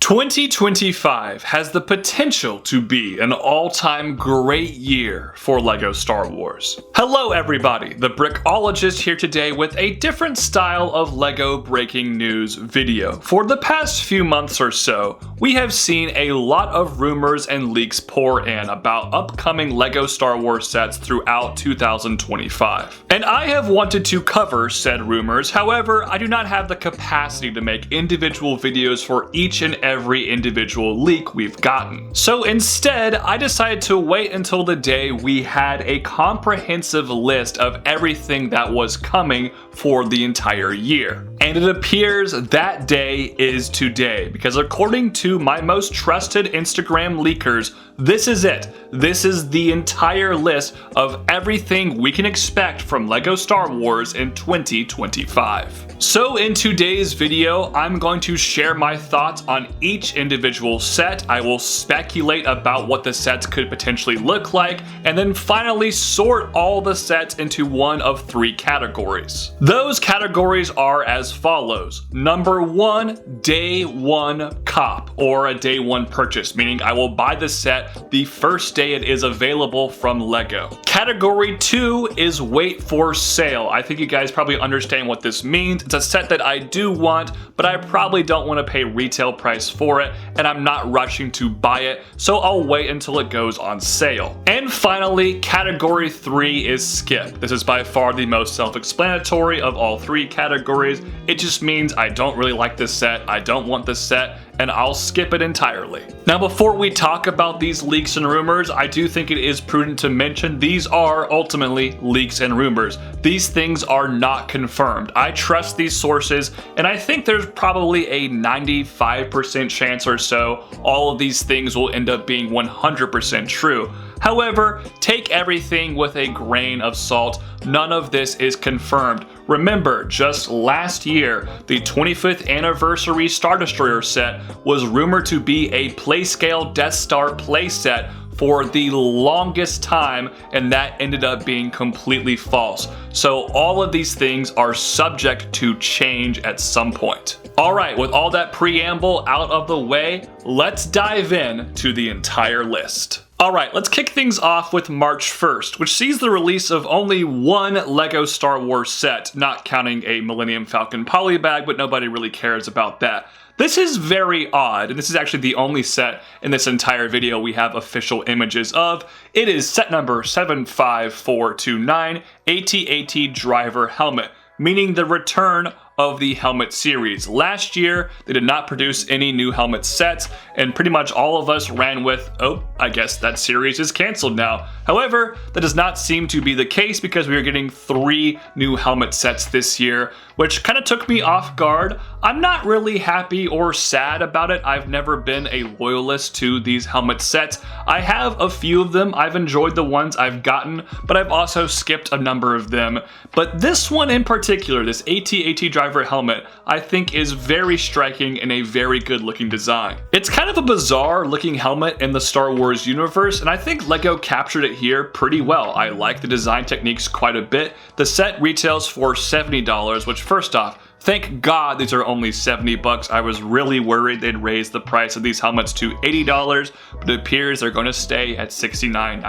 2025 has the potential to be an all-time great year for LEGO Star Wars. Hello everybody, the Brickologist here today with a different style of LEGO breaking news video. For the past few months or so, we have seen a lot of rumors and leaks pour in about upcoming LEGO Star Wars sets throughout 2025. And I have wanted to cover said rumors, however, I do not have the capacity to make individual videos for each and every individual leak we've gotten. So instead, I decided to wait until the day we had a comprehensive list of everything that was coming for the entire year. And it appears that day is today, because according to my most trusted Instagram leakers, this is it. This is the entire list of everything we can expect from LEGO Star Wars in 2025. So in today's video, I'm going to share my thoughts on each individual set. I will speculate about what the sets could potentially look like, and then finally sort all the sets into one of three categories. Those categories are as follows. Number one, day one cop, or a day one purchase, meaning I will buy the set the first day it is available from LEGO. Category two is wait for sale. I think you guys probably understand what this means. It's a set that I do want, but I probably don't want to pay retail price for it, and I'm not rushing to buy it, so I'll wait until it goes on sale. And finally, category three is skip. This is by far the most self-explanatory of all three categories. It just means I don't really like this set, I don't want this set, and I'll skip it entirely. Now, before we talk about these leaks and rumors, I do think it is prudent to mention these are ultimately leaks and rumors. These things are not confirmed. I trust these sources, and I think there's probably a 95% chance or so all of these things will end up being 100% true. However, take everything with a grain of salt. None of this is confirmed. Remember, just last year, the 25th anniversary Star Destroyer set was rumored to be a playscale Death Star playset for the longest time, and that ended up being completely false. So all of these things are subject to change at some point. Alright, with all that preamble out of the way, let's dive in to the entire list. Alright, let's kick things off with March 1st, which sees the release of only one LEGO Star Wars set, not counting a Millennium Falcon polybag, but nobody really cares about that. This is very odd, and this is actually the only set in this entire video we have official images of. It is set number 75429, AT-AT Driver Helmet, meaning the return of the helmet series. Last year, they did not produce any new helmet sets, and pretty much all of us ran with, oh, I guess that series is canceled now. However, that does not seem to be the case because we are getting 3 new helmet sets this year, which kind of took me off guard. I'm not really happy or sad about it. I've never been a loyalist to these helmet sets. I have a few of them. I've enjoyed the ones I've gotten, but I've also skipped a number of them. But this one in particular, this AT-AT Driver Helmet, I think is very striking and a very good looking design. It's kind of a bizarre looking helmet in the Star Wars universe, and I think LEGO captured it here pretty well. I like the design techniques quite a bit. The set retails for $70, which first off, thank God these are only 70 bucks. I was really worried they'd raise the price of these helmets to $80, but it appears they're going to stay at $69.99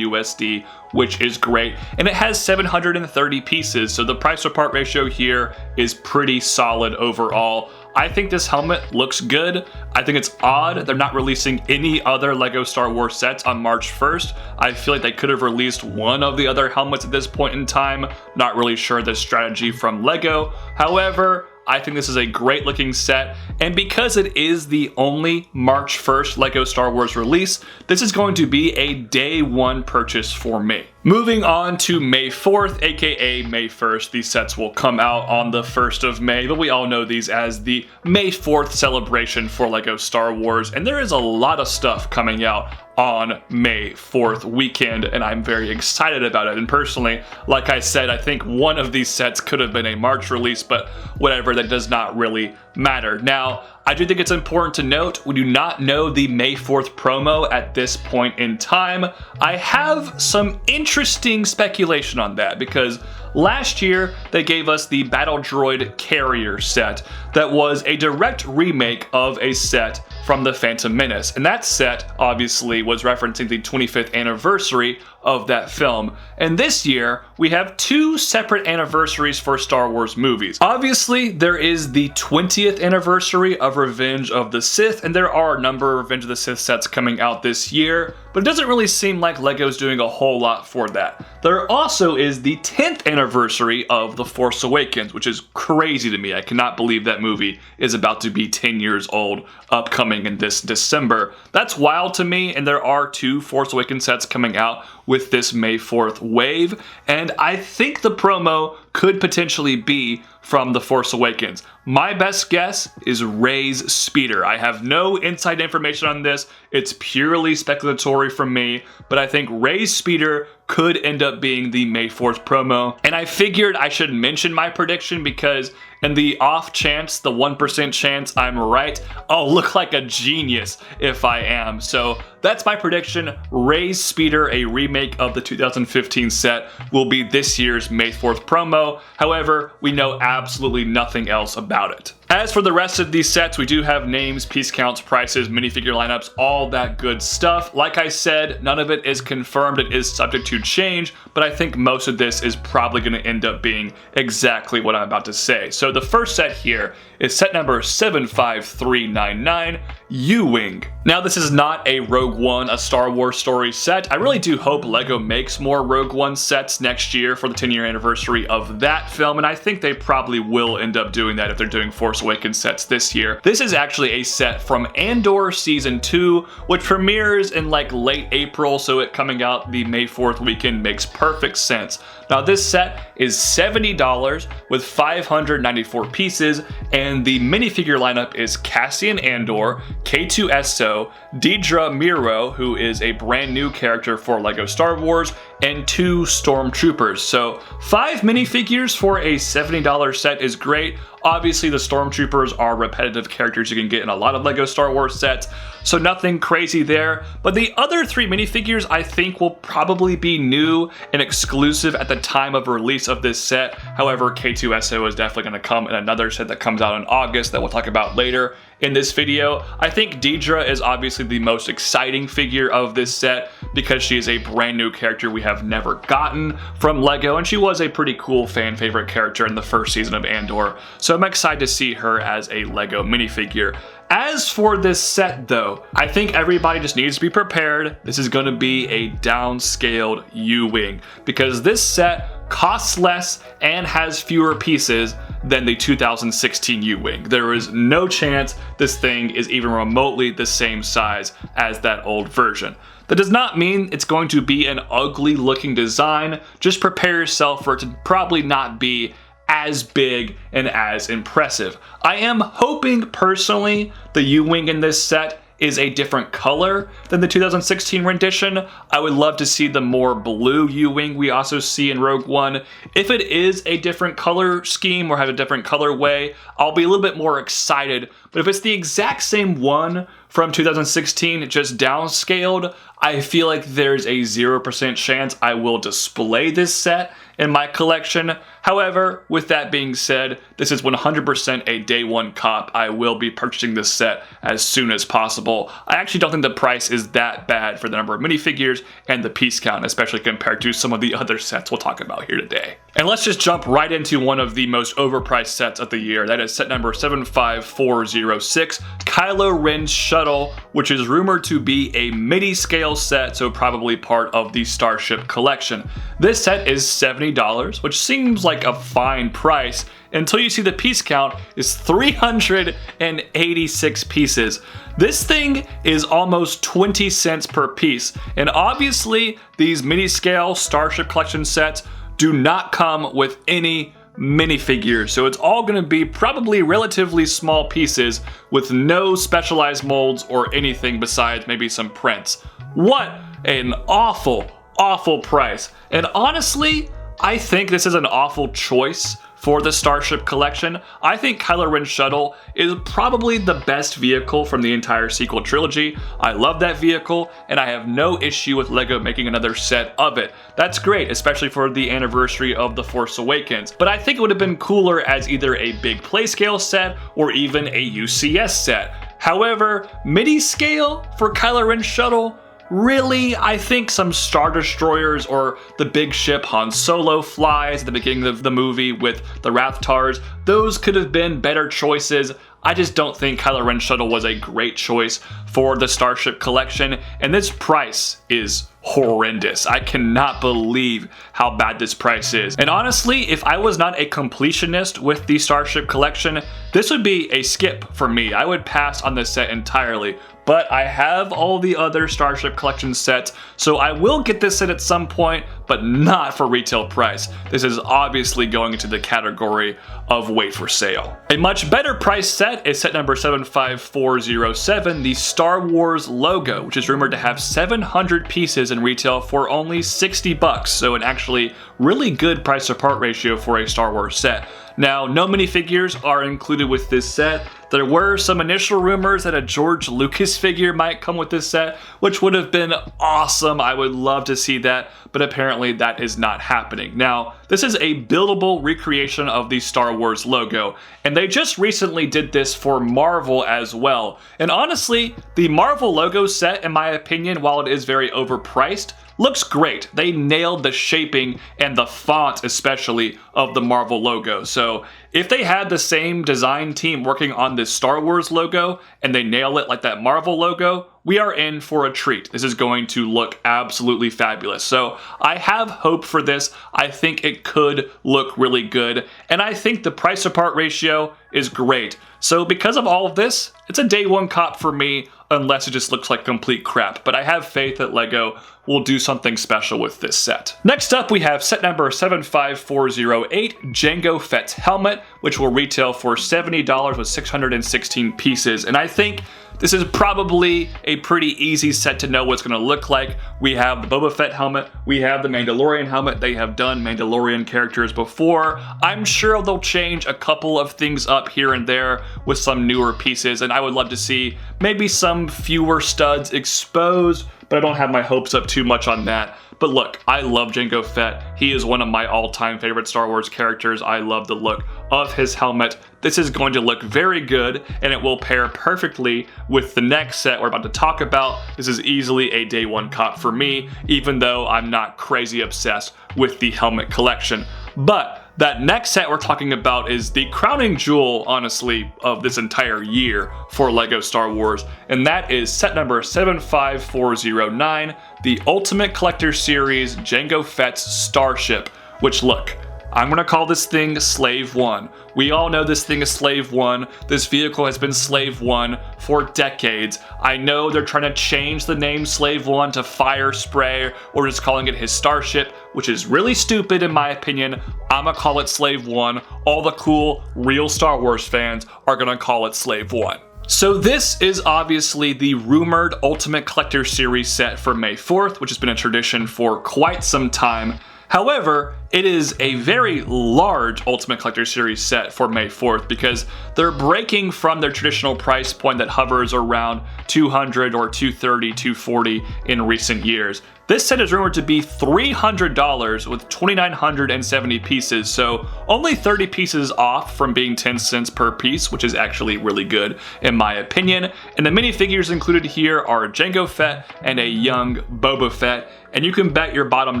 USD, which is great. And it has 730 pieces, so the price to part ratio here is pretty solid overall. I think this helmet looks good. I think it's odd they're not releasing any other LEGO Star Wars sets on March 1st. I feel like they could have released one of the other helmets at this point in time. Not really sure the strategy from LEGO. However, I think this is a great looking set, and because it is the only March 1st LEGO Star Wars release, this is going to be a day one purchase for me. Moving on to May 4th, aka May 1st, these sets will come out on the 1st of May, but we all know these as the May 4th celebration for LEGO Star Wars, and there is a lot of stuff coming out on May 4th weekend, and I'm very excited about it. And personally, like I said, I think one of these sets could have been a March release, but whatever, that does not really matter. Now, I do think it's important to note, we do not know the May 4th promo at this point in time. I have some interesting speculation on that, because last year they gave us the Battle Droid Carrier set that was a direct remake of a set from The Phantom Menace. And that set obviously was referencing the 25th anniversary of that film. And this year, we have two separate anniversaries for Star Wars movies. Obviously, there is the 20th anniversary of Revenge of the Sith, and there are a number of Revenge of the Sith sets coming out this year, but it doesn't really seem like LEGO's doing a whole lot for that. There also is the 10th anniversary of The Force Awakens, which is crazy to me. I cannot believe that movie is about to be 10 years old, upcoming in this December. That's wild to me, and there are two Force Awakens sets coming out with this May 4th wave, and I think the promo could potentially be from The Force Awakens. My best guess is Rey's speeder. I have no inside information on this. It's purely speculatory from me, but I think Rey's speeder could end up being the May 4th promo. And I figured I should mention my prediction because in the off chance, the 1% chance I'm right, I'll look like a genius if I am. So that's my prediction. Rey's speeder, a remake of the 2015 set, will be this year's May 4th promo. However, we know absolutely nothing else about it. As for the rest of these sets, we do have names, piece counts, prices, minifigure lineups, all that good stuff. Like I said, none of it is confirmed. It is subject to change, but I think most of this is probably going to end up being exactly what I'm about to say. So the first set here is set number 75399, U-Wing. Now, this is not a Rogue One, a Star Wars story set. I really do hope LEGO makes more Rogue One sets next year for the 10-year anniversary of that film, and I think they probably will end up doing that if they're doing Force Awakens sets this year. This is actually a set from Andor Season 2, which premieres in like late April, so it coming out the May 4th weekend makes perfect sense. Now, this set is $70 with 594 pieces, and the minifigure lineup is Cassian Andor, K2SO, Deidre Miro, who is a brand new character for LEGO Star Wars, and 2 Stormtroopers. So 5 minifigures for a $70 set is great. Obviously, the Stormtroopers are repetitive characters you can get in a lot of LEGO Star Wars sets, so nothing crazy there. But the other 3 minifigures I think will probably be new and exclusive at the time of release of this set. However, K2SO is definitely going to come in another set that comes out in August that we'll talk about later in this video. I think Deidre is obviously the most exciting figure of this set because she is a brand new character we have never gotten from LEGO, and she was a pretty cool fan favorite character in the first season of Andor, so I'm excited to see her as a LEGO minifigure. As for this set though, I think everybody just needs to be prepared. This is going to be a downscaled U-Wing because this set costs less and has fewer pieces than the 2016 U-Wing. There is no chance this thing is even remotely the same size as that old version. That does not mean it's going to be an ugly looking design. Just prepare yourself for it to probably not be as big and as impressive. I am hoping personally the U-Wing in this set is a different color than the 2016 rendition. I would love to see the more blue U-Wing we also see in Rogue One. If it is a different color scheme or has a different colorway, I'll be a little bit more excited. But if it's the exact same one from 2016, just downscaled, I feel like there's a 0% chance I will display this set in my collection. However, with that being said, this is 100% a day one cop. I will be purchasing this set as soon as possible. I actually don't think the price is that bad for the number of minifigures and the piece count, especially compared to some of the other sets we'll talk about here today. And let's just jump right into one of the most overpriced sets of the year. That is set number 75406, Kylo Ren's Shuttle, which is rumored to be a midi scale set, so probably part of the Starship collection. This set is $70, which seems like a fine price until you see the piece count is 386 pieces. This thing is almost 20 cents per piece, and obviously these mini scale Starship collection sets do not come with any minifigures, so it's all going to be probably relatively small pieces with no specialized molds or anything besides maybe some prints. What an awful price. And honestly, I think this is an awful choice for the Starship Collection. I think Kylo Ren's shuttle is probably the best vehicle from the entire sequel trilogy. I love that vehicle, and I have no issue with LEGO making another set of it. That's great, especially for the anniversary of The Force Awakens. But I think it would have been cooler as either a big playscale set or even a UCS set. However, midi scale for Kylo Ren's shuttle, really, I think some Star Destroyers or the big ship Han Solo flies at the beginning of the movie with the Rathtars, those could have been better choices. I just don't think Kylo Ren's shuttle was a great choice for the Starship Collection, and this price is horrendous. I cannot believe how bad this price is. And honestly, if I was not a completionist with the Starship Collection, this would be a skip for me. I would pass on this set entirely. But I have all the other Starship Collection sets, so I will get this set at some point, but not for retail price. This is obviously going into the category of wait for sale. A much better price set is set number 75407, the Star Wars logo, which is rumored to have 700 pieces in retail for only $60, so an actually really good price to part ratio for a Star Wars set. Now, no minifigures are included with this set. There were some initial rumors that a George Lucas figure might come with this set, which would have been awesome. I would love to see that, but apparently that is not happening. Now, this is a buildable recreation of the Star Wars logo, and they just recently did this for Marvel as well. And honestly, the Marvel logo set, in my opinion, while it is very overpriced, looks great. They nailed the shaping and the font especially of the Marvel logo. So if they had the same design team working on this Star Wars logo and they nail it like that Marvel logo, we are in for a treat. This is going to look absolutely fabulous. So I have hope for this. I think it could look really good. And I think the price to part ratio is great. So because of all of this, it's a day one cop for me, unless it just looks like complete crap. But I have faith that LEGO will do something special with this set. Next up, we have set number 75408, Jango Fett's helmet, which will retail for $70 with 616 pieces. And I think this is probably a pretty easy set to know what's going to look like. We have the Boba Fett helmet, we have the Mandalorian helmet. They have done Mandalorian characters before. I'm sure they'll change a couple of things up here and there with some newer pieces, and I would love to see maybe some fewer studs exposed, but I don't have my hopes up too much on that. But look, I love Jango Fett. He is one of my all-time favorite Star Wars characters. I love the look of his helmet. This is going to look very good, and it will pair perfectly with the next set we're about to talk about. This is easily a day one cop for me, even though I'm not crazy obsessed with the helmet collection. But that next set we're talking about is the crowning jewel, honestly, of this entire year for LEGO Star Wars, and that is set number 75409, the Ultimate Collector Series Jango Fett's Starship, which look, I'm gonna call this thing Slave 1. We all know this thing is Slave 1. This vehicle has been Slave 1 for decades. I know they're trying to change the name Slave 1 to Fire Spray or just calling it his Starship, which is really stupid in my opinion. I'ma call it Slave 1. All the cool, real Star Wars fans are gonna call it Slave 1. So this is obviously the rumored Ultimate Collector Series set for May 4th, which has been a tradition for quite some time. However, it is a very large Ultimate Collector Series set for May 4th because they're breaking from their traditional price point that hovers around $200 or $230, $240 in recent years. This set is rumored to be $300 with 2,970 pieces, so only 30 pieces off from being 10 cents per piece, which is actually really good in my opinion. And the minifigures included here are Jango Fett and a young Boba Fett, and you can bet your bottom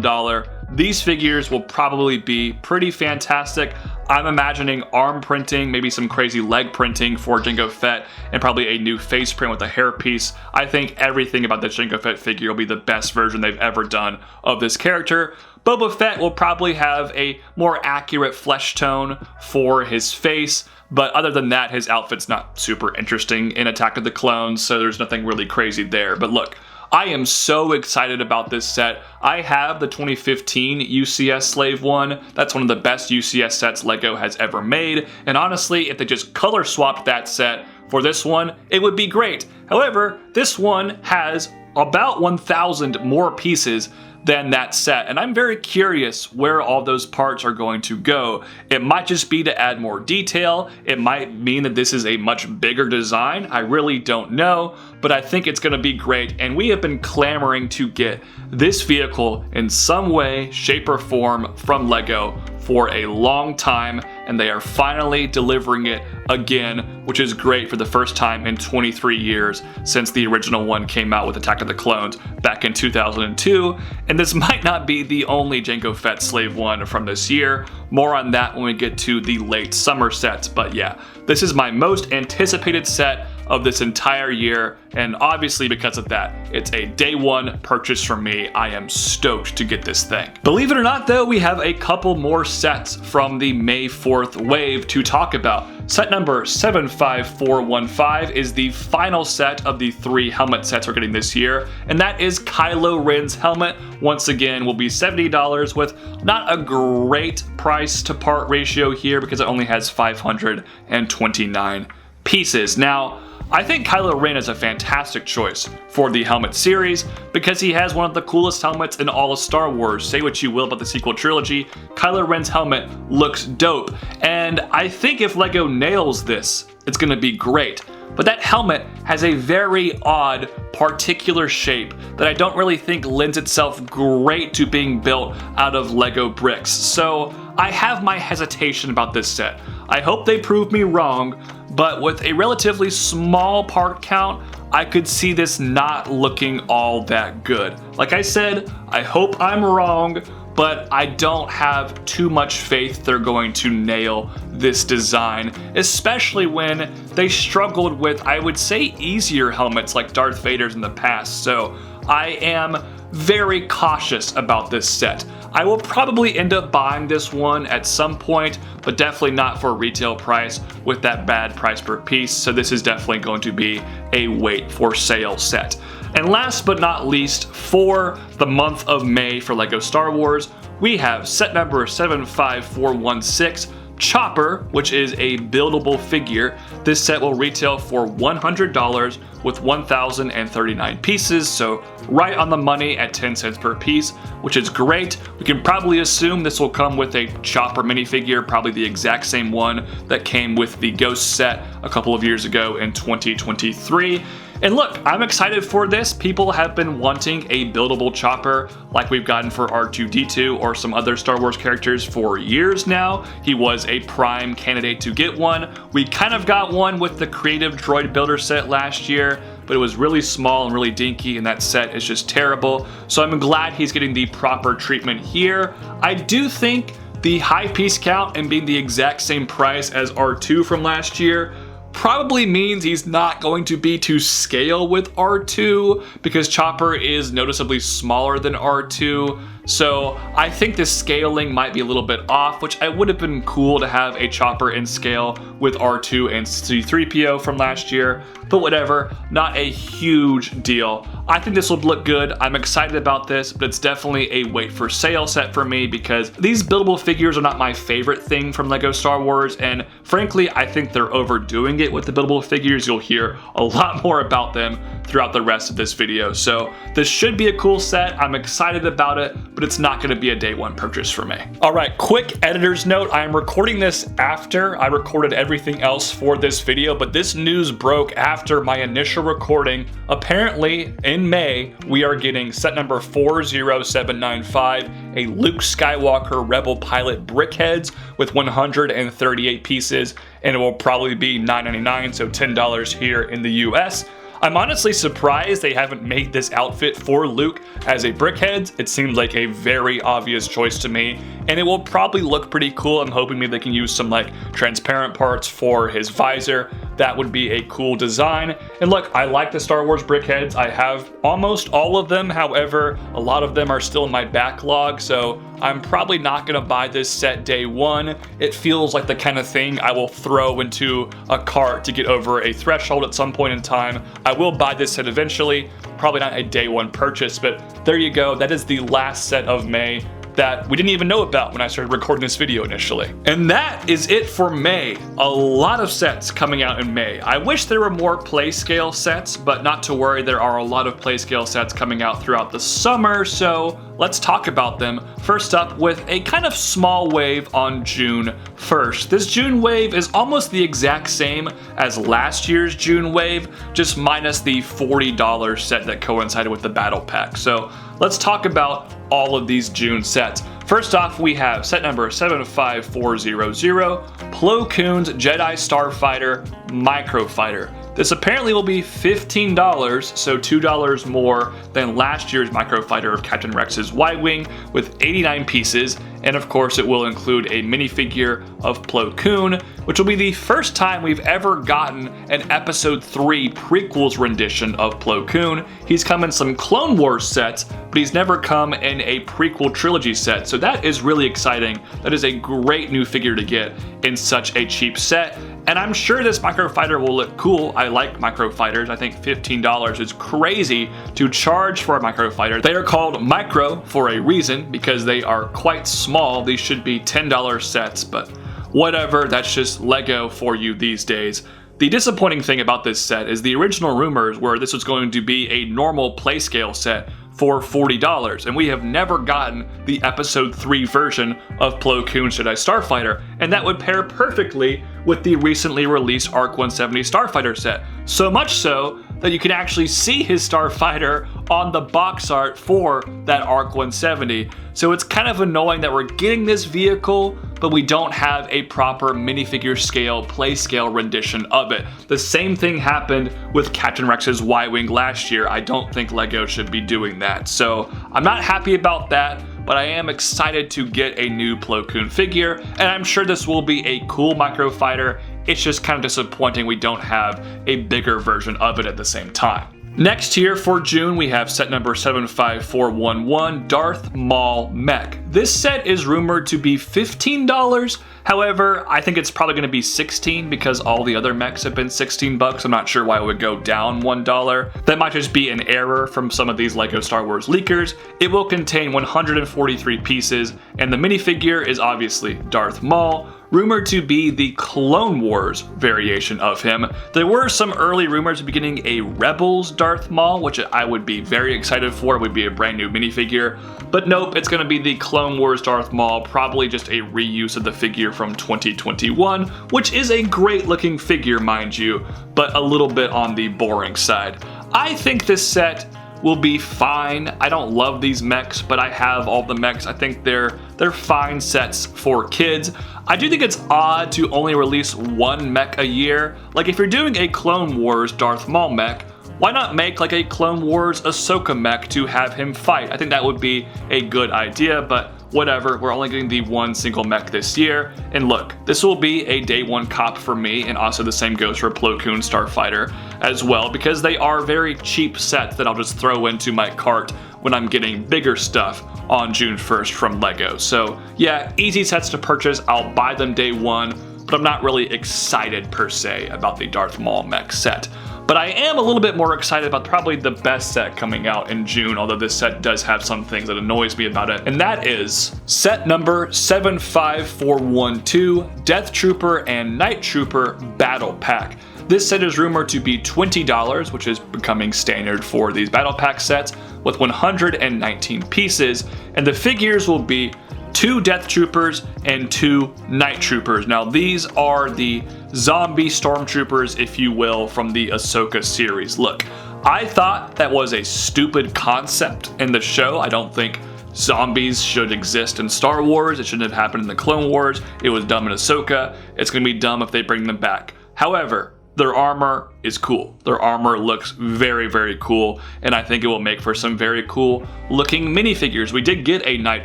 dollar these figures will probably be pretty fantastic. I'm imagining arm printing, maybe some crazy leg printing for Jango Fett, and probably a new face print with a hairpiece. I think everything about the Jango Fett figure will be the best version they've ever done of this character. Boba Fett will probably have a more accurate flesh tone for his face, but other than that, his outfit's not super interesting in Attack of the Clones, so there's nothing really crazy there. But look, I am so excited about this set. I have the 2015 UCS Slave 1. That's one of the best UCS sets LEGO has ever made. And honestly, if they just color swapped that set for this one, it would be great. However, this one has about 1,000 more pieces than that set, and I'm very curious where all those parts are going to go. It might just be to add more detail, it might mean that this is a much bigger design, I really don't know, but I think it's going to be great, and we have been clamoring to get this vehicle in some way, shape, or form from LEGO for a long time, and they are finally delivering it again, which is great for the first time in 23 years since the original one came out with Attack of the Clones back in 2002, and this might not be the only Jango Fett Slave one from this year. More on that when we get to the late summer sets, but yeah, this is my most anticipated set of this entire year, and obviously because of that, it's a day one purchase for me. I am stoked to get this thing. Believe it or not though, we have a couple more sets from the May 4th wave to talk about. Set number 75415 is the final set of the 3 helmet sets we're getting this year, and that is Kylo Ren's helmet. Once again, will be $70 with not a great price to part ratio here because it only has 529 pieces. Now, I think Kylo Ren is a fantastic choice for the helmet series because he has one of the coolest helmets in all of Star Wars. Say what you will about the sequel trilogy, Kylo Ren's helmet looks dope, and I think if LEGO nails this, it's going to be great. But that helmet has a very odd, particular shape that I don't really think lends itself great to being built out of LEGO bricks. So I have my hesitation about this set. I hope they prove me wrong, but with a relatively small part count, I could see this not looking all that good. Like I said, I hope I'm wrong, but I don't have too much faith they're going to nail this design, especially when they struggled with, I would say, easier helmets like Darth Vader's in the past. So I am very cautious about this set. I will probably end up buying this one at some point, but definitely not for retail price with that bad price per piece, so this is definitely going to be a wait for sale set. And last but not least, for the month of May for LEGO Star Wars, we have set number 75416, Chopper, which is a buildable figure. This set will retail for $100 with 1,039 pieces, so right on the money at 10 cents per piece, which is great. We can probably assume this will come with a Chopper minifigure, probably the exact same one that came with the Ghost set a couple of years ago in 2023. And look, I'm excited for this. People have been wanting a buildable Chopper like we've gotten for R2-D2 or some other Star Wars characters for years now. He was a prime candidate to get one. We kind of got one with the Creative Droid Builder set last year, but it was really small and really dinky, and that set is just terrible. So I'm glad he's getting the proper treatment here. I do think the high piece count and being the exact same price as R2 from last year probably means he's not going to be to scale with R2 because Chopper is noticeably smaller than R2. So I think the scaling might be a little bit off, which I would have been cool to have a Chopper in scale with R2 and C-3PO from last year, but whatever, not a huge deal. I think this will look good. I'm excited about this, but it's definitely a wait for sale set for me because these buildable figures are not my favorite thing from LEGO Star Wars, and frankly, I think they're overdoing it with the buildable figures. You'll hear a lot more about them throughout the rest of this video. So this should be a cool set. I'm excited about it, but it's not going to be a day one purchase for me. All right, quick editor's note. I am recording this after I recorded everything else for this video, but this news broke after my initial recording. Apparently, in May, we are getting set number 40795, a Luke Skywalker Rebel Pilot Brickheads with 138 pieces, and it will probably be $9.99, so $10 here in the US. I'm honestly surprised they haven't made this outfit for Luke as a Brickheads. It seems like a very obvious choice to me, and it will probably look pretty cool. I'm hoping maybe they can use some like transparent parts for his visor. That would be a cool design. And look, I like the Star Wars Brickheads. I have almost all of them. However, a lot of them are still in my backlog, so I'm probably not gonna buy this set day one. It feels like the kind of thing I will throw into a cart to get over a threshold at some point in time. I will buy this set eventually, probably not a day one purchase, but there you go. That is the last set of May. that we didn't even know about when I started recording this video initially. And that is it for May. A lot of sets coming out in May. I wish there were more play scale sets, but not to worry, there are a lot of play scale sets coming out throughout the summer, so let's talk about them. First up, with a kind of small wave on June 1st. This June wave is almost the exact same as last year's June wave, just minus the $40 set that coincided with the battle pack. So let's talk about all of these June sets. First off, we have set number 75400, Plo Koon's Jedi Starfighter Microfighter. This apparently will be $15, so $2 more than last year's Microfighter of Captain Rex's Y-Wing with 89 pieces, and of course it will include a minifigure of Plo Koon, which will be the first time we've ever gotten an Episode 3 prequels rendition of Plo Koon. He's come in some Clone Wars sets, but he's never come in a prequel trilogy set, so that is really exciting. That is a great new figure to get in such a cheap set. And I'm sure this Microfighter will look cool. I like Microfighters. I think $15 is crazy to charge for a Microfighter. They are called Micro for a reason, because they are quite small. These should be $10 sets, but whatever, that's just Lego for you these days. The disappointing thing about this set is the original rumors were this was going to be a normal play scale set for $40, and we have never gotten the Episode 3 version of Plo Koon's Jedi Starfighter, and that would pair perfectly with the recently released ARC 170 Starfighter set. So much so that you can actually see his Starfighter on the box art for that ARC 170. So it's kind of annoying that we're getting this vehicle, but we don't have a proper minifigure scale, play scale rendition of it. The same thing happened with Captain Rex's Y-Wing last year. I don't think Lego should be doing that. So I'm not happy about that, but I am excited to get a new Plo Koon figure, and I'm sure this will be a cool Microfighter. It's just kind of disappointing we don't have a bigger version of it at the same time. Next here for June, we have set number 75411, Darth Maul Mech. This set is rumored to be $15. However, I think it's probably going to be $16 because all the other mechs have been $16. I'm not sure why it would go down $1. That might just be an error from some of these Lego Star Wars leakers. It will contain 143 pieces, and the minifigure is obviously Darth Maul, rumored to be the Clone Wars variation of him. There were some early rumors beginning a Rebels Darth Maul, which I would be very excited for. It would be a brand new minifigure. But nope, it's going to be the Clone Wars Darth Maul, probably just a reuse of the figure from 2021, which is a great looking figure, mind you, but a little bit on the boring side. I think this set will be fine. I don't love these mechs, but I have all the mechs. I think they're fine sets for kids. I do think it's odd to only release one mech a year. Like, if you're doing a Clone Wars Darth Maul mech, why not make like a Clone Wars Ahsoka mech to have him fight? I think that would be a good idea, but whatever, we're only getting the one single mech this year. And look, this will be a day one cop for me, and also the same goes for Plo Koon Starfighter as well, because they are very cheap sets that I'll just throw into my cart when I'm getting bigger stuff on June 1st from Lego. So yeah, easy sets to purchase, I'll buy them day one, but I'm not really excited per se about the Darth Maul mech set. But I am a little bit more excited about probably the best set coming out in June, although this set does have some things that annoys me about it, and that is set number 75412, Death Trooper and Night Trooper Battle Pack. This set is rumored to be $20, which is becoming standard for these Battle Pack sets, with 119 pieces, and the figures will be 2 Death Troopers and 2 Night Troopers. Now these are the zombie stormtroopers, if you will, from the Ahsoka series. Look, I thought that was a stupid concept in the show. I don't think zombies should exist in Star Wars. It shouldn't have happened in the Clone Wars. It was dumb in Ahsoka. It's going to be dumb if they bring them back. However, their armor is cool. Their armor looks very, very cool, and I think it will make for some very cool looking minifigures. We did get a Night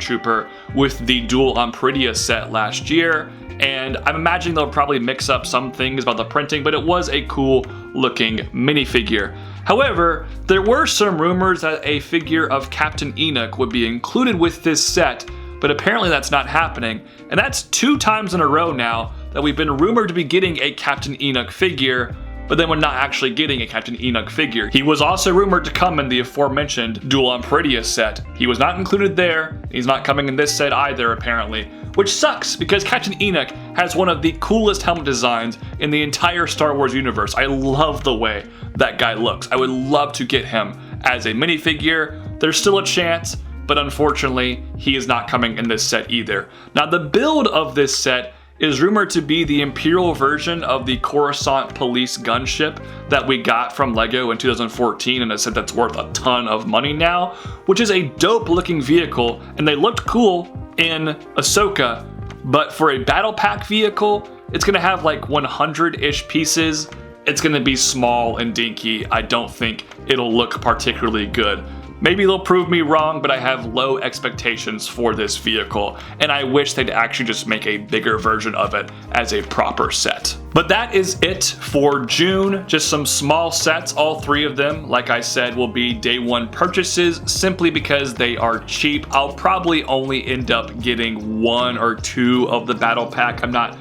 Trooper with the dual Umpridia set last year, and I'm imagining they'll probably mix up some things about the printing, but it was a cool looking minifigure. However, there were some rumors that a figure of Captain Enoch would be included with this set, but apparently that's not happening, and that's 2 times in a row now that we've been rumored to be getting a Captain Enoch figure, but then we're not actually getting a Captain Enoch figure. He was also rumored to come in the aforementioned Duel on Peridia set. He was not included there. He's not coming in this set either, apparently, which sucks because Captain Enoch has one of the coolest helmet designs in the entire Star Wars universe. I love the way that guy looks. I would love to get him as a minifigure. There's still a chance, but unfortunately, he is not coming in this set either. Now, the build of this set is rumored to be the Imperial version of the Coruscant police gunship that we got from LEGO in 2014, and a set that's worth a ton of money now, which is a dope looking vehicle, and they looked cool in Ahsoka, but for a battle pack vehicle, it's gonna have like 100-ish pieces. It's gonna be small and dinky. I don't think it'll look particularly good. Maybe they'll prove me wrong, but I have low expectations for this vehicle, and I wish they'd actually just make a bigger version of it as a proper set. But that is it for June. Just some small sets. All three of them, like I said, will be day one purchases simply because they are cheap. I'll probably only end up getting one or two of the battle pack. I'm not,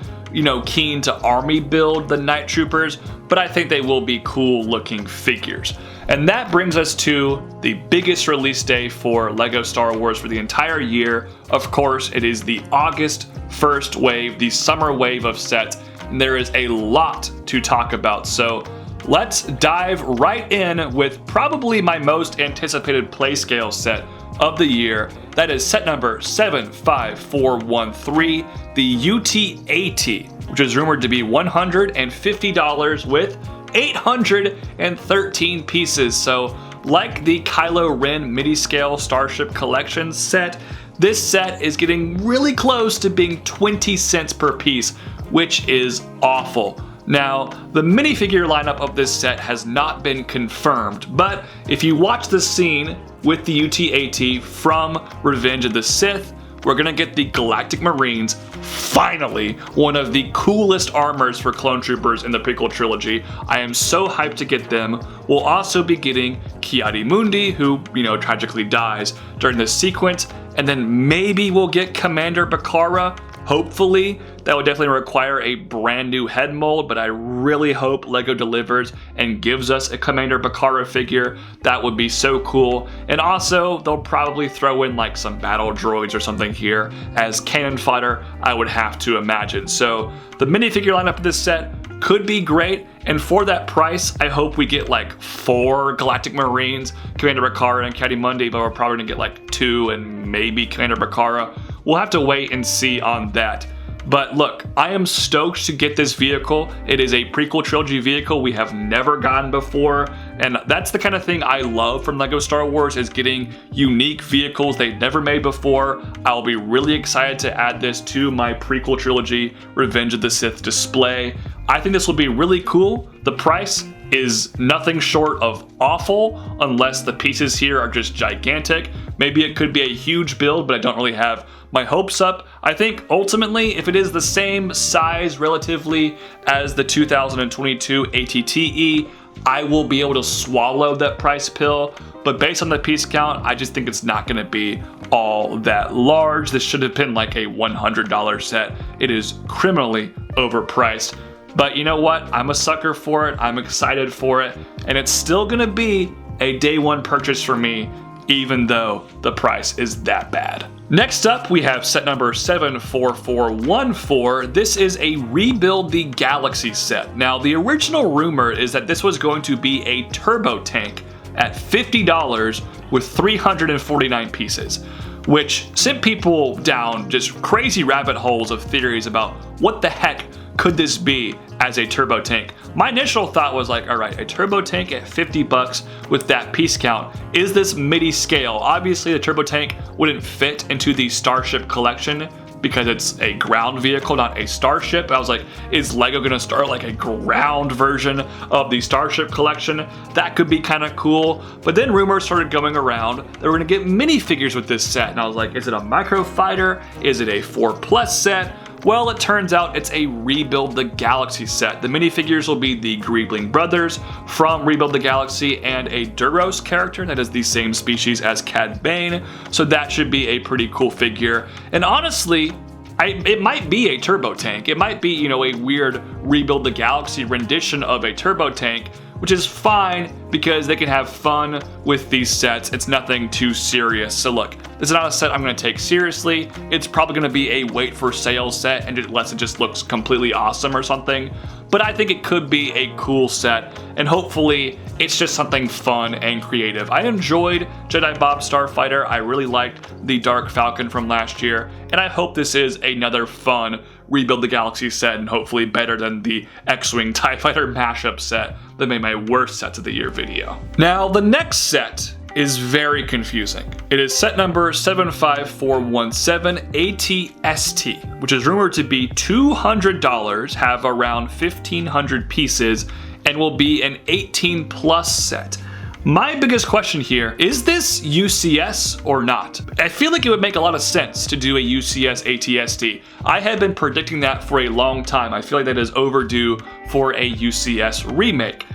keen to army build the Night Troopers, but I think they will be cool looking figures. And that brings us to the biggest release day for LEGO Star Wars for the entire year. Of course, it is the August 1st wave, the summer wave of sets, and there is a lot to talk about. So let's dive right in with probably my most anticipated playscale set of the year. That is set number 75413, the UT-80, which is rumored to be $150 with 813 pieces. So like the Kylo Ren mini-scale Starship Collection set, this set is getting really close to being 20 cents per piece, which is awful. Now, the minifigure lineup of this set has not been confirmed, but if you watch the scene with the UT-80 from Revenge of the Sith, we're gonna get the Galactic Marines, finally, one of the coolest armors for clone troopers in the prequel trilogy. I am so hyped to get them. We'll also be getting Ki-Adi-Mundi, who, tragically dies during this sequence, and then maybe we'll get Commander Bacara. Hopefully, that would definitely require a brand new head mold, but I really hope LEGO delivers and gives us a Commander Bacara figure. That would be so cool. And also, they'll probably throw in like some battle droids or something here as cannon fodder, I would have to imagine. So the minifigure lineup of this set could be great, and for that price, I hope we get like 4 Galactic Marines, Commander Bacara and Ki-Adi-Mundi, but we're probably gonna get like 2 and maybe Commander Bacara. We'll have to wait and see on that. But look, I am stoked to get this vehicle. It is a prequel trilogy vehicle we have never gotten before, and that's the kind of thing I love from LEGO Star Wars, is getting unique vehicles they've never made before. I'll be really excited to add this to my prequel trilogy Revenge of the Sith display. I think this will be really cool. The price is nothing short of awful, unless the pieces here are just gigantic. Maybe it could be a huge build, but I don't really have my hopes up. I think ultimately, if it is the same size relatively as the 2022 ATTE, I will be able to swallow that price pill. But based on the piece count, I just think it's not gonna be all that large. This should have been like a $100 set. It is criminally overpriced. But you know what? I'm a sucker for it. I'm excited for it. And it's still gonna be a day one purchase for me, even though the price is that bad. Next up, we have set number 74414. This is a Rebuild the Galaxy set. Now, the original rumor is that this was going to be a turbo tank at $50 with 349 pieces, which sent people down just crazy rabbit holes of theories about what the heck could this be as a turbo tank. My initial thought was like, all right, a turbo tank at 50 bucks with that piece count. Is this MIDI scale? Obviously the turbo tank wouldn't fit into the Starship collection because it's a ground vehicle, not a starship. I was like, is LEGO gonna start like a ground version of the Starship collection? That could be kind of cool. But then rumors started going around that we're gonna get minifigures with this set. And I was like, is it a microfighter? Is it a 4+ set? Well, it turns out it's a Rebuild the Galaxy set. The minifigures will be the Griebling brothers from Rebuild the Galaxy and a Duros character that is the same species as Cad Bane, so that should be a pretty cool figure. And honestly, it might be a turbo tank. It might be, you know, a weird Rebuild the Galaxy rendition of a turbo tank, which is fine because they can have fun with these sets. It's nothing too serious. So look, this is not a set I'm gonna take seriously. It's probably gonna be a wait for sale set unless it just looks completely awesome or something. But I think it could be a cool set, and hopefully it's just something fun and creative. I enjoyed Jedi Bob Starfighter. I really liked the Dark Falcon from last year, and I hope this is another fun Rebuild the Galaxy set, and hopefully better than the X-Wing TIE Fighter mashup set that made my worst sets of the year video. Now, the next set is very confusing. It is set number 75417 ATST, which is rumored to be $200, have around 1,500 pieces, and will be an 18 plus set. My biggest question here, is this UCS or not? I feel like it would make a lot of sense to do a UCS ATST. I have been predicting that for a long time. I feel like that is overdue for a UCS remake.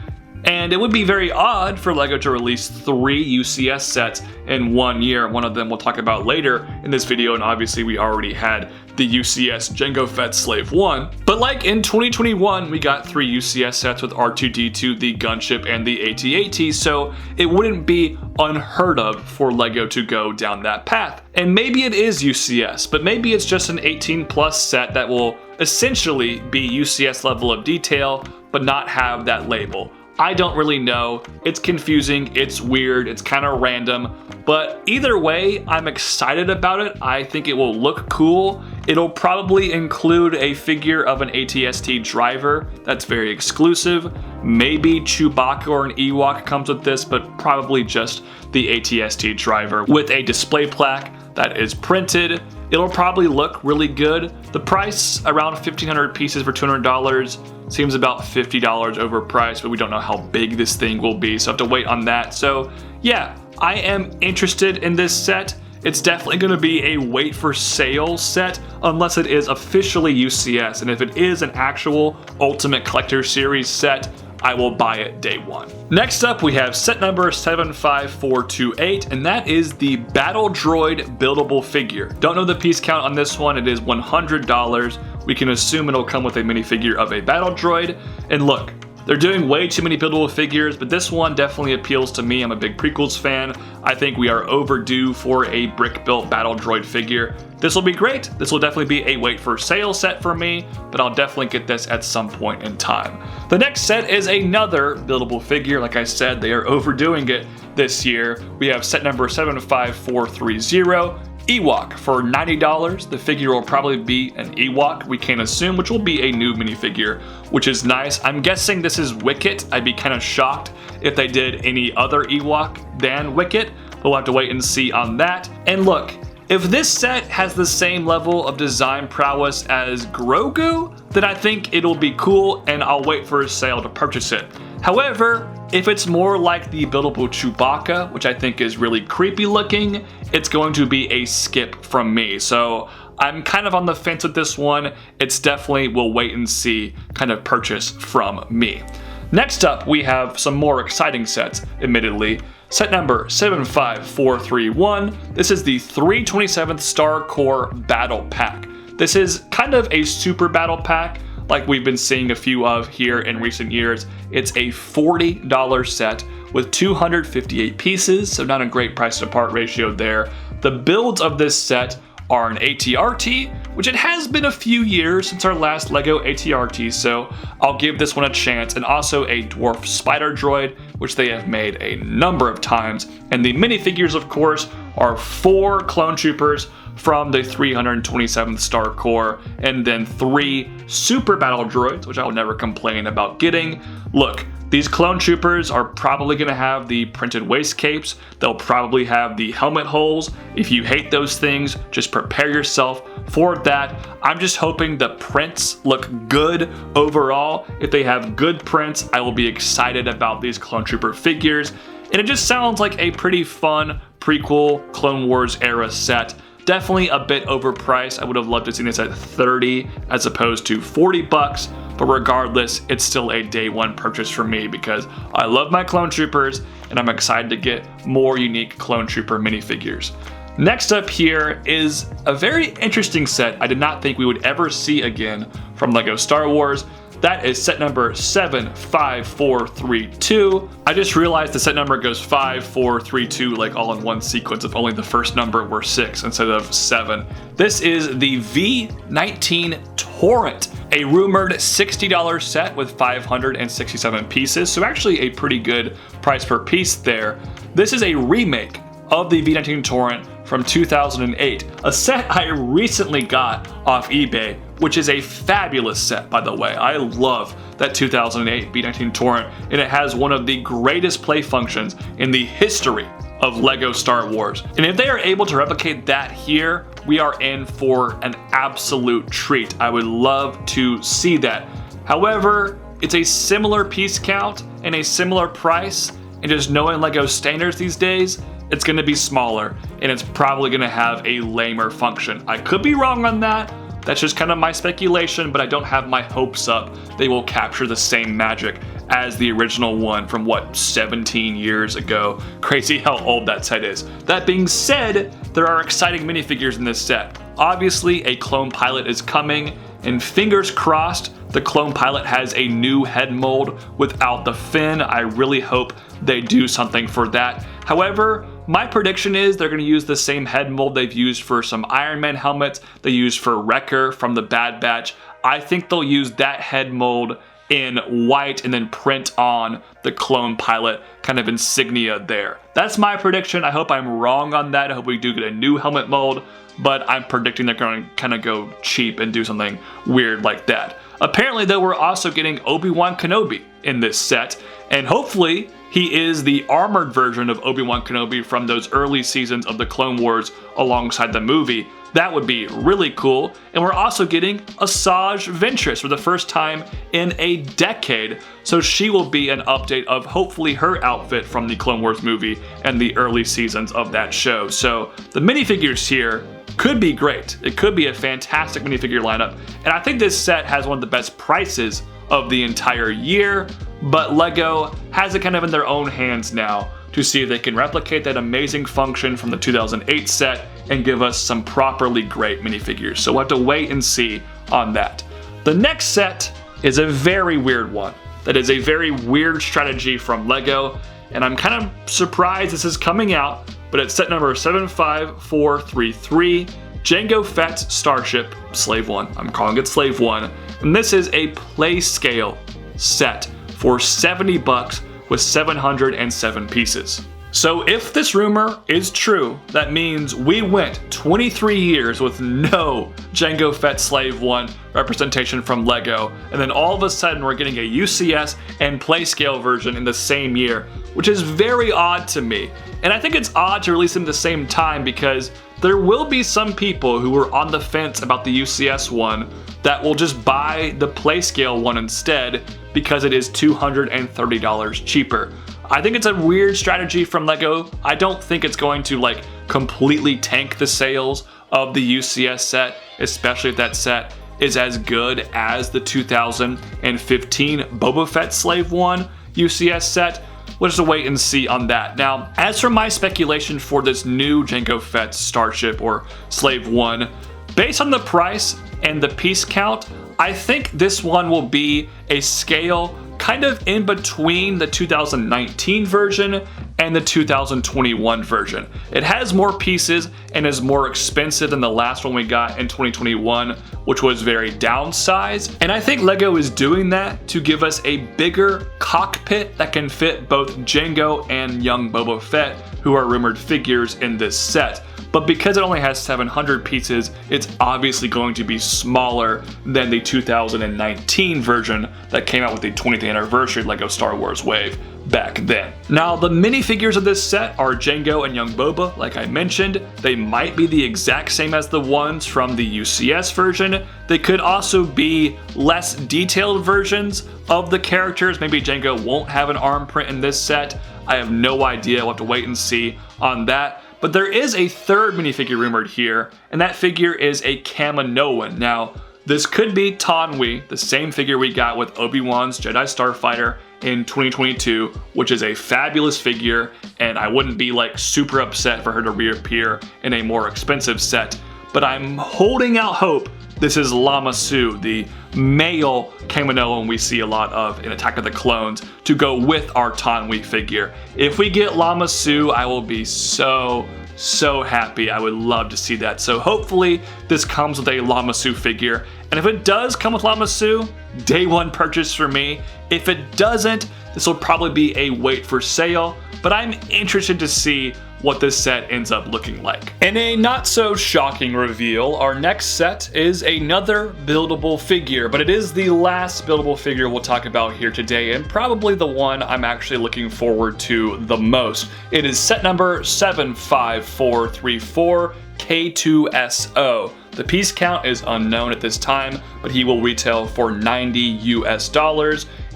And it would be very odd for LEGO to release 3 UCS sets in 1 year. One of them we'll talk about later in this video, and obviously we already had the UCS Jango Fett Slave 1. But like in 2021, we got 3 UCS sets with R2-D2, the gunship, and the AT-AT, so it wouldn't be unheard of for LEGO to go down that path. And maybe it is UCS, but maybe it's just an 18 plus set that will essentially be UCS level of detail, but not have that label. I don't really know. It's confusing, it's weird, it's kind of random, but either way, I'm excited about it. I think it will look cool. It'll probably include a figure of an ATST driver that's very exclusive. Maybe Chewbacca or an Ewok comes with this, but probably just the ATST driver with a display plaque that is printed. It'll probably look really good. The price, around 1,500 pieces for $200, seems about $50 overpriced, but we don't know how big this thing will be, so I have to wait on that. So yeah, I am interested in this set. It's definitely going to be a wait for sale set unless it is officially UCS, and if it is an actual Ultimate Collector Series set, I will buy it day one. Next up, we have set number 75428, and that is the Battle Droid buildable figure. Don't know the piece count on this one. It is $100. We can assume it'll come with a minifigure of a Battle Droid. And look, they're doing way too many buildable figures, but this one definitely appeals to me. I'm a big prequels fan. I think we are overdue for a brick-built Battle Droid figure. This will be great. This will definitely be a wait for sale set for me, but I'll definitely get this at some point in time. The next set is another buildable figure. Like I said, they are overdoing it this year. We have set number 75430. Ewok for $90. The figure will probably be an Ewok, we can assume, which will be a new minifigure, which is nice. I'm guessing this is Wicket. I'd be kind of shocked if they did any other Ewok than Wicket, but we'll have to wait and see on that. And look, if this set has the same level of design prowess as Grogu, then I think it'll be cool and I'll wait for a sale to purchase it. However, if it's more like the buildable Chewbacca, which I think is really creepy looking, it's going to be a skip from me. So I'm kind of on the fence with this one. It's definitely will wait and see kind of purchase from me. Next up, we have some more exciting sets, admittedly. Set number 75431. This is the 327th Star Corps Battle Pack. This is kind of a super battle pack, like we've been seeing a few of here in recent years. It's a $40 set with 258 pieces, so not a great price to part ratio there. The builds of this set are an AT-RT, which it has been a few years since our last LEGO AT-RT, so I'll give this one a chance, and also a Dwarf Spider Droid, which they have made a number of times. And the minifigures, of course, are 4 clone troopers from the 327th Star Corps, and then 3 super battle droids, which I will never complain about getting. Look, these clone troopers are probably going to have the printed waist capes. They'll probably have the helmet holes. If you hate those things, just prepare yourself for that. I'm just hoping the prints look good overall. If they have good prints, I will be excited about these clone trooper figures. And it just sounds like a pretty fun prequel Clone Wars era set. Definitely a bit overpriced. I would have loved to see this at $30 as opposed to $40, but regardless, it's still a day one purchase for me because I love my clone troopers and I'm excited to get more unique clone trooper minifigures. Next up here is a very interesting set I did not think we would ever see again from LEGO Star Wars. That is set number 75432. I just realized the set number goes 5, 4, 3, 2 like all in one sequence if only the first number were 6 instead of 7. This is the V19 Torrent, a rumored $60 set with 567 pieces, so actually a pretty good price per piece there. This is a remake of the V19 Torrent from 2008, a set I recently got off eBay, which is a fabulous set, by the way. I love that 2008 V19 Torrent, and it has one of the greatest play functions in the history of LEGO Star Wars. And if they are able to replicate that here, we are in for an absolute treat. I would love to see that. However, it's a similar piece count and a similar price, and just knowing LEGO standards these days, it's going to be smaller, and it's probably going to have a lamer function. I could be wrong on that. That's just kind of my speculation, but I don't have my hopes up they will capture the same magic as the original one from, what, 17 years ago. Crazy how old that set is. That being said, there are exciting minifigures in this set. Obviously, a clone pilot is coming, and fingers crossed, the clone pilot has a new head mold without the fin. I really hope they do something for that. However, my prediction is they're going to use the same head mold they've used for some Iron Man helmets, they used for Wrecker from the Bad Batch. I think they'll use that head mold in white and then print on the clone pilot kind of insignia there. That's my prediction. I hope I'm wrong on that. I hope we do get a new helmet mold, but I'm predicting they're going to kind of go cheap and do something weird like that. Apparently, though, we're also getting Obi-Wan Kenobi in this set, and hopefully he is the armored version of Obi-Wan Kenobi from those early seasons of the Clone Wars alongside the movie. That would be really cool. And we're also getting Asajj Ventress for the first time in a decade, so she will be an update of hopefully her outfit from the Clone Wars movie and the early seasons of that show. So the minifigures here could be great. It could be a fantastic minifigure lineup, and I think this set has one of the best prices of the entire year, but LEGO has it kind of in their own hands now to see if they can replicate that amazing function from the 2008 set and give us some properly great minifigures. So we'll have to wait and see on that. The next set is a very weird one. That is a very weird strategy from LEGO, and I'm kind of surprised this is coming out, but it's set number 75433, Jango Fett's Starship Slave 1. I'm calling it Slave 1. And this is a play scale set for $70 with 707 pieces. So if this rumor is true, that means we went 23 years with no Jango Fett Slave 1 representation from LEGO, and then all of a sudden we're getting a UCS and play scale version in the same year, which is very odd to me. And I think it's odd to release them at the same time because there will be some people who were on the fence about the UCS one that will just buy the play scale one instead because it is $230 cheaper. I think it's a weird strategy from LEGO. I don't think it's going to like completely tank the sales of the UCS set, especially if that set is as good as the 2015 Boba Fett Slave 1 UCS set. We'll just wait and see on that. Now, as for my speculation for this new Jango Fett Starship or Slave 1, based on the price and the piece count, I think this one will be a scale kind of in between the 2019 version and the 2021 version. It has more pieces and is more expensive than the last one we got in 2021, which was very downsized. And I think LEGO is doing that to give us a bigger cockpit that can fit both Jango and young Boba Fett, who are rumored figures in this set. But because it only has 700 pieces, it's obviously going to be smaller than the 2019 version that came out with the 20th anniversary LEGO Star Wars wave back then. Now, the minifigures of this set are Jango and young Boba, like I mentioned. They might be the exact same as the ones from the UCS version. They could also be less detailed versions of the characters. Maybe Jango won't have an arm print in this set. I have no idea. We'll have to wait and see on that. But there is a third minifigure rumored here, and that figure is a Kaminoan. Now, this could be Taunwi, the same figure we got with Obi-Wan's Jedi Starfighter in 2022, which is a fabulous figure, and I wouldn't be like super upset for her to reappear in a more expensive set. But I'm holding out hope this is Lama Su, the male Kaminoan we see a lot of in Attack of the Clones, to go with our Tanwi figure. If we get Lama Su, I will be so happy. I would love to see that. So hopefully this comes with a Lama Su figure. And if it does come with Lama Su, day one purchase for me. If it doesn't, this will probably be a wait for sale, but I'm interested to see what this set ends up looking like. In a not so shocking reveal, our next set is another buildable figure, but it is the last buildable figure we'll talk about here today, and probably the one I'm actually looking forward to the most. It is set number 75434 K2SO. The piece count is unknown at this time, but he will retail for $90 US.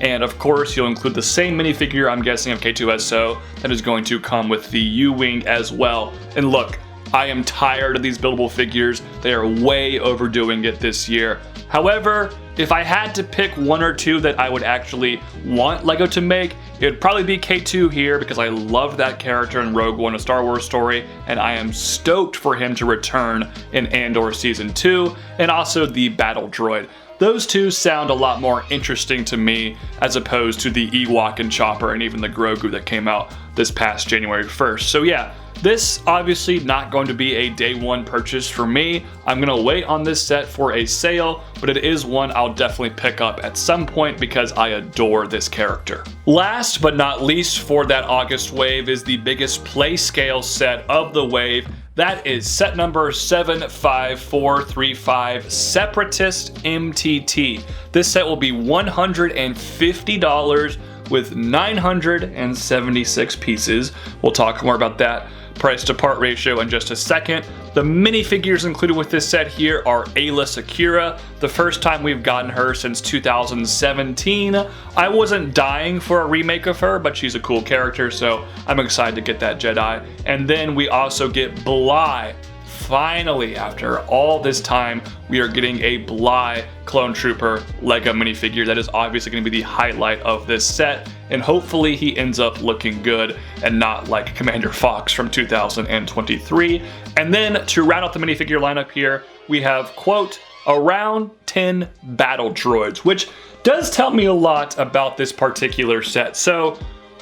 And of course, you'll include the same minifigure, I'm guessing, of K2SO that is going to come with the U-Wing as well. And look, I am tired of these buildable figures. They are way overdoing it this year. However, if I had to pick one or two that I would actually want LEGO to make, it would probably be K2 here, because I love that character in Rogue One, A Star Wars Story, and I am stoked for him to return in Andor Season 2, and also the Battle Droid. Those two sound a lot more interesting to me as opposed to the Ewok and Chopper and even the Grogu that came out this past January 1st. So yeah, this obviously not going to be a day one purchase for me. I'm gonna wait on this set for a sale, but it is one I'll definitely pick up at some point because I adore this character. Last but not least for that August wave is the biggest play scale set of the wave. That is set number 75435 Separatist MTT. This set will be $150 with 976 pieces. We'll talk more about that price to part ratio in just a second. The minifigures included with this set here are Ayla Secura, the first time we've gotten her since 2017. I wasn't dying for a remake of her, but she's a cool character, so I'm excited to get that Jedi. And then we also get Bly. Finally, after all this time, we are getting a Bly Clone Trooper LEGO minifigure. That is obviously going to be the highlight of this set, and hopefully he ends up looking good and not like Commander Fox from 2023. And then to round out the minifigure lineup here, we have, quote, around 10 battle droids, which does tell me a lot about this particular set. So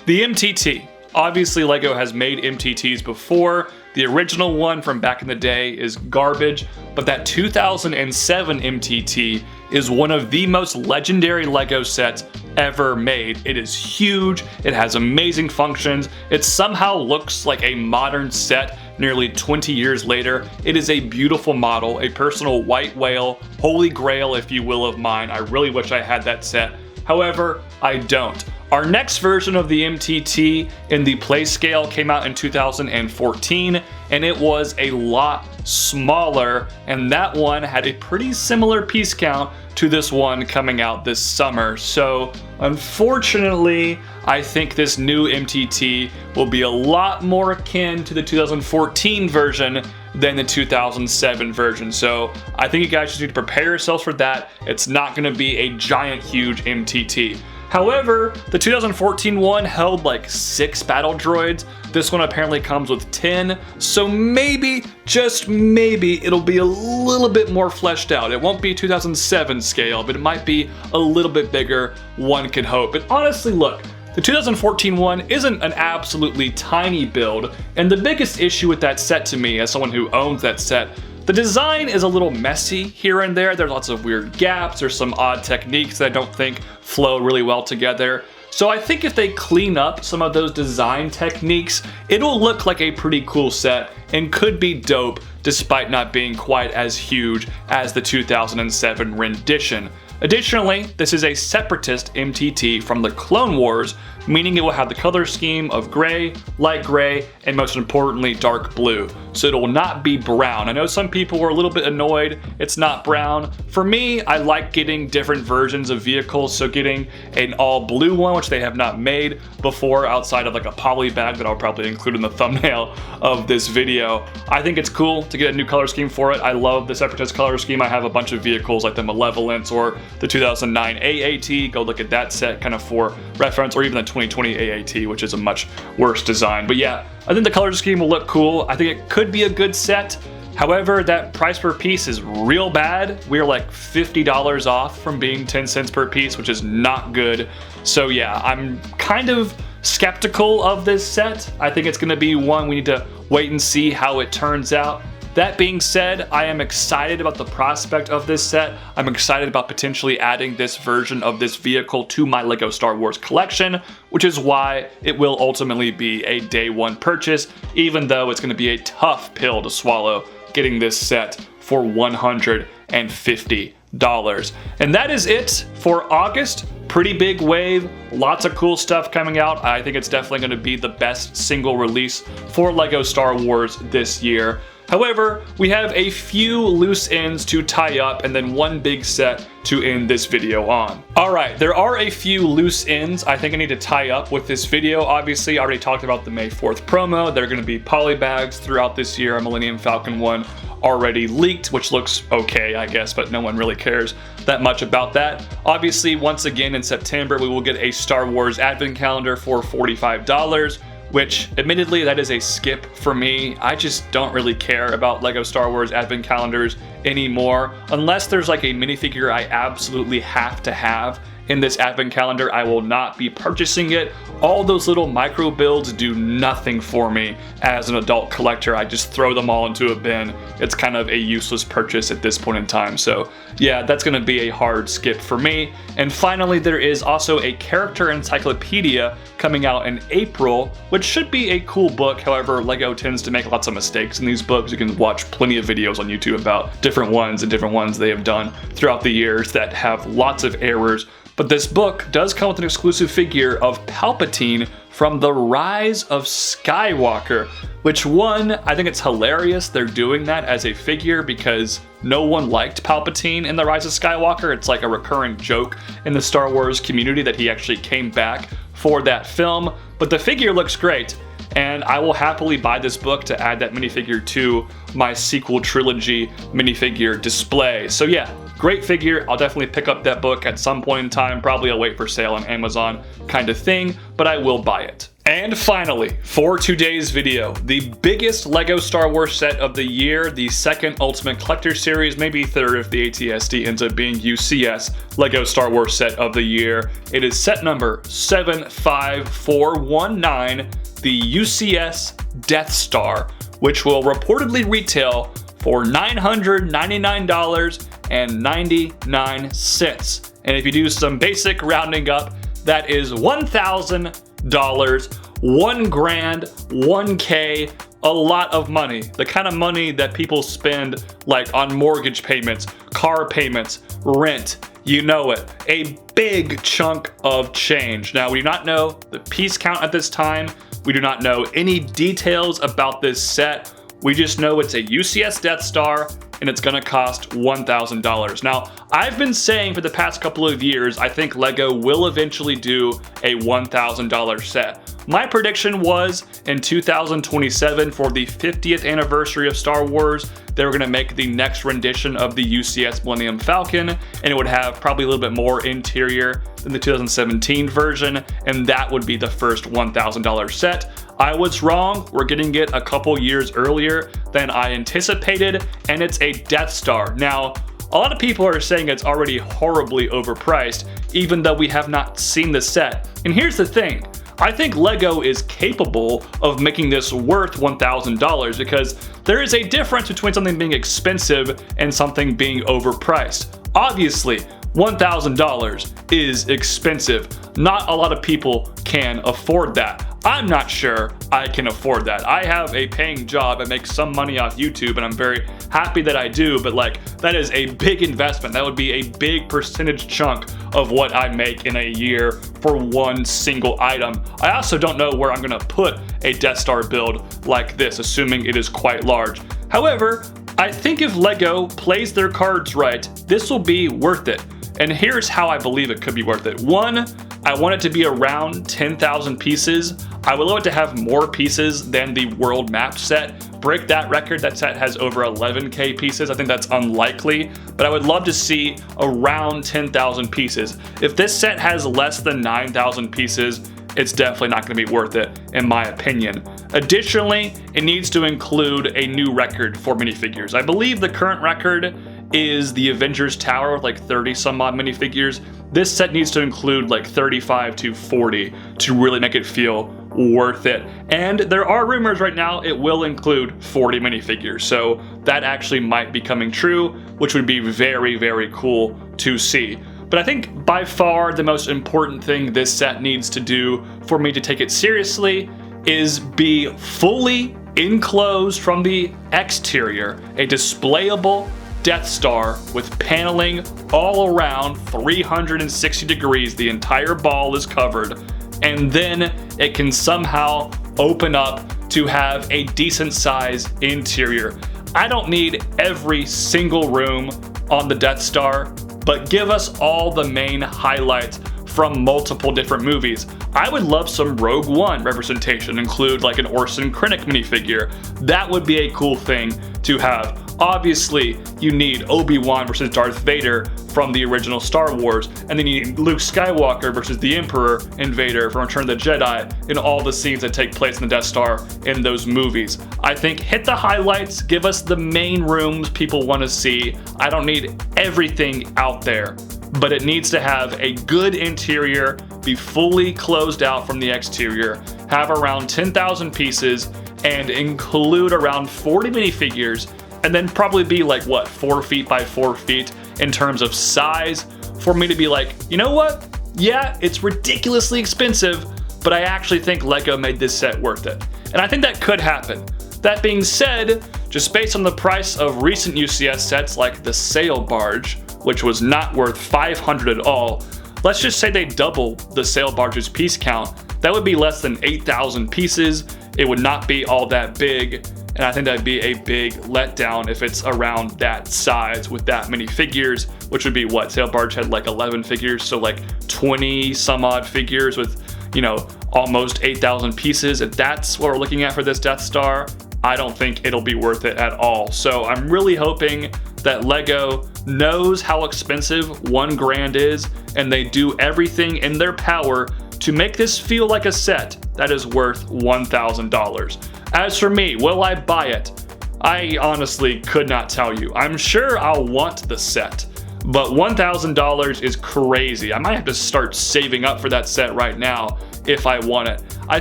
the MTT. Obviously, LEGO has made MTTs before. The original one from back in the day is garbage, but that 2007 MTT is one of the most legendary LEGO sets ever made. It is huge, it has amazing functions, it somehow looks like a modern set nearly 20 years later. It is a beautiful model, a personal white whale, holy grail if you will of mine. I really wish I had that set. However, I don't. Our next version of the MTT in the play scale came out in 2014, and it was a lot smaller, and that one had a pretty similar piece count to this one coming out this summer. So unfortunately, I think this new MTT will be a lot more akin to the 2014 version than the 2007 version. So I think you guys just need to prepare yourselves for that. It's not going to be a giant, huge MTT. However, the 2014 one held like 6 battle droids. This one apparently comes with 10, so maybe, just maybe, it'll be a little bit more fleshed out. It won't be 2007 scale, but it might be a little bit bigger, one can hope. But honestly, look, the 2014 one isn't an absolutely tiny build, and the biggest issue with that set to me, as someone who owns that set, the design is a little messy here and there. There's lots of weird gaps, there's some odd techniques that I don't think flow really well together. So I think if they clean up some of those design techniques, it'll look like a pretty cool set and could be dope despite not being quite as huge as the 2007 rendition. Additionally, this is a Separatist MTT from the Clone Wars, meaning it will have the color scheme of gray, light gray, and most importantly, dark blue. So it will not be brown. I know some people were a little bit annoyed it's not brown. For me, I like getting different versions of vehicles, so getting an all blue one, which they have not made before outside of like a poly bag that I'll probably include in the thumbnail of this video. I think it's cool to get a new color scheme for it. I love the Separatist color scheme. I have a bunch of vehicles like the Malevolence or the 2009 AAT. Go look at that set kind of for reference, or even the 2020 AAT, which is a much worse design. But yeah, I think the color scheme will look cool. I think it could be a good set. However, that price per piece is real bad. We're like $50 off from being 10 cents per piece, which is not good. So yeah, I'm kind of skeptical of this set. I think it's gonna be one we need to wait and see how it turns out. That being said, I am excited about the prospect of this set. I'm excited about potentially adding this version of this vehicle to my LEGO Star Wars collection, which is why it will ultimately be a day one purchase, even though it's gonna be a tough pill to swallow getting this set for $150. And that is it for August. Pretty big wave, lots of cool stuff coming out. I think it's definitely gonna be the best single release for LEGO Star Wars this year. However, we have a few loose ends to tie up and then one big set to end this video on. All right, there are a few loose ends I think I need to tie up with this video. Obviously, I already talked about the May 4th promo. There are gonna be poly bags throughout this year. A Millennium Falcon one already leaked, which looks okay, I guess, but no one really cares that much about that. Obviously, once again in September, we will get a Star Wars Advent Calendar for $45. Which, admittedly, that is a skip for me. I just don't really care about LEGO Star Wars Advent Calendars anymore. Unless there's like a minifigure I absolutely have to have in this Advent Calendar, I will not be purchasing it. All those little micro builds do nothing for me as an adult collector. I just throw them all into a bin. It's kind of a useless purchase at this point in time. So yeah, that's gonna be a hard skip for me. And finally, there is also a character encyclopedia coming out in April, which should be a cool book. However, LEGO tends to make lots of mistakes in these books. You can watch plenty of videos on YouTube about different ones they have done throughout the years that have lots of errors. But this book does come with an exclusive figure of Palpatine from The Rise of Skywalker, which one, I think it's hilarious they're doing that as a figure because no one liked Palpatine in The Rise of Skywalker. It's like a recurring joke in the Star Wars community that he actually came back for that film. But the figure looks great, and I will happily buy this book to add that minifigure to my sequel trilogy minifigure display. So yeah, great figure. I'll definitely pick up that book at some point in time. Probably I'll wait for sale on Amazon kind of thing, but I will buy it. And finally, for today's video, the biggest LEGO Star Wars set of the year, the second Ultimate Collector Series, maybe third if the ATSD ends up being UCS LEGO Star Wars set of the year. It is set number 75419, the UCS Death Star, which will reportedly retail for $999.99. And if you do some basic rounding up, that is $1,000, $1,000, $1K, a lot of money. The kind of money that people spend like on mortgage payments, car payments, rent, you know it. A big chunk of change. Now, we do not know the piece count at this time. We do not know any details about this set. We just know it's a UCS Death Star and it's gonna cost $1,000. Now, I've been saying for the past couple of years, I think LEGO will eventually do a $1,000 set. My prediction was in 2027 for the 50th anniversary of Star Wars, they were gonna make the next rendition of the UCS Millennium Falcon, and it would have probably a little bit more interior than the 2017 version, and that would be the first $1,000 set. I was wrong. We're getting it a couple years earlier than I anticipated, and it's a Death Star. Now, a lot of people are saying it's already horribly overpriced, even though we have not seen the set. And here's the thing. I think LEGO is capable of making this worth $1,000 because there is a difference between something being expensive and something being overpriced. Obviously, $1,000 is expensive. Not a lot of people can afford that. I'm not sure I can afford that. I have a paying job, I make some money off YouTube, and I'm very happy that I do, but like, that is a big investment. That would be a big percentage chunk of what I make in a year for one single item. I also don't know where I'm gonna put a Death Star build like this, assuming it is quite large. However, I think if LEGO plays their cards right, this will be worth it. And here's how I believe it could be worth it. One, I want it to be around 10,000 pieces. I would love it to have more pieces than the world map set. Break that record. That set has over 11K pieces. I think that's unlikely, but I would love to see around 10,000 pieces. If this set has less than 9,000 pieces, it's definitely not going to be worth it, in my opinion. Additionally, it needs to include a new record for minifigures. I believe the current record is the Avengers Tower with like 30 some odd minifigures. This set needs to include like 35 to 40 to really make it feel worth it. And there are rumors right now it will include 40 minifigures, so that actually might be coming true, which would be very, very cool to see. But I think by far the most important thing this set needs to do for me to take it seriously is be fully enclosed from the exterior, a displayable Death Star with paneling all around 360 degrees. The entire ball is covered, and then it can somehow open up to have a decent size interior. I don't need every single room on the Death Star, but give us all the main highlights from multiple different movies. I would love some Rogue One representation, include like an Orson Krennic minifigure. That would be a cool thing to have. Obviously, you need Obi-Wan versus Darth Vader from the original Star Wars, and then you need Luke Skywalker versus the Emperor and Vader from Return of the Jedi in all the scenes that take place in the Death Star in those movies. I think hit the highlights, give us the main rooms people want to see. I don't need everything out there, but it needs to have a good interior, be fully closed out from the exterior, have around 10,000 pieces, and include around 40 minifigures, and then probably be like, what, 4 feet by 4 feet in terms of size, for me to be like, you know what? Yeah, it's ridiculously expensive, but I actually think LEGO made this set worth it. And I think that could happen. That being said, just based on the price of recent UCS sets like the Sail Barge, which was not worth 500 at all, let's just say they double the Sail Barge's piece count. That would be less than 8,000 pieces. It would not be all that big, and I think that'd be a big letdown if it's around that size with that many figures, which would be what? Sail Barge had like 11 figures, so like 20 some odd figures with, you know, almost 8,000 pieces. If that's what we're looking at for this Death Star, I don't think it'll be worth it at all. So I'm really hoping that LEGO knows how expensive $1,000 is, and they do everything in their power to make this feel like a set that is worth $1,000. As for me, will I buy it? I honestly could not tell you. I'm sure I'll want the set, but $1,000 is crazy. I might have to start saving up for that set right now if I want it. I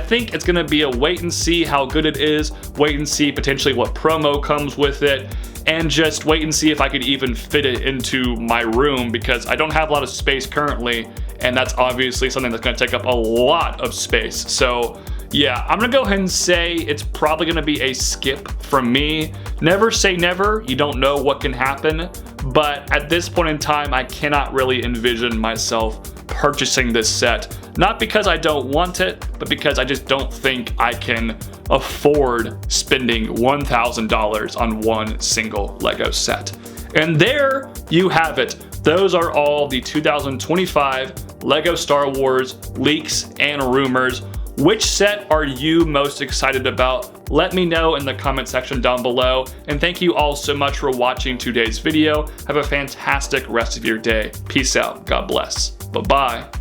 think it's gonna be a wait and see how good it is, wait and see potentially what promo comes with it, and just wait and see if I could even fit it into my room, because I don't have a lot of space currently, and that's obviously something that's gonna take up a lot of space. So yeah, I'm gonna go ahead and say it's probably gonna be a skip from me. Never say never, you don't know what can happen, but at this point in time, I cannot really envision myself purchasing this set. Not because I don't want it, but because I just don't think I can afford spending $1,000 on one single LEGO set. And there you have it. Those are all the 2025 LEGO Star Wars leaks and rumors. Which set are you most excited about? Let me know in the comment section down below. And thank you all so much for watching today's video. Have a fantastic rest of your day. Peace out. God bless. Bye-bye.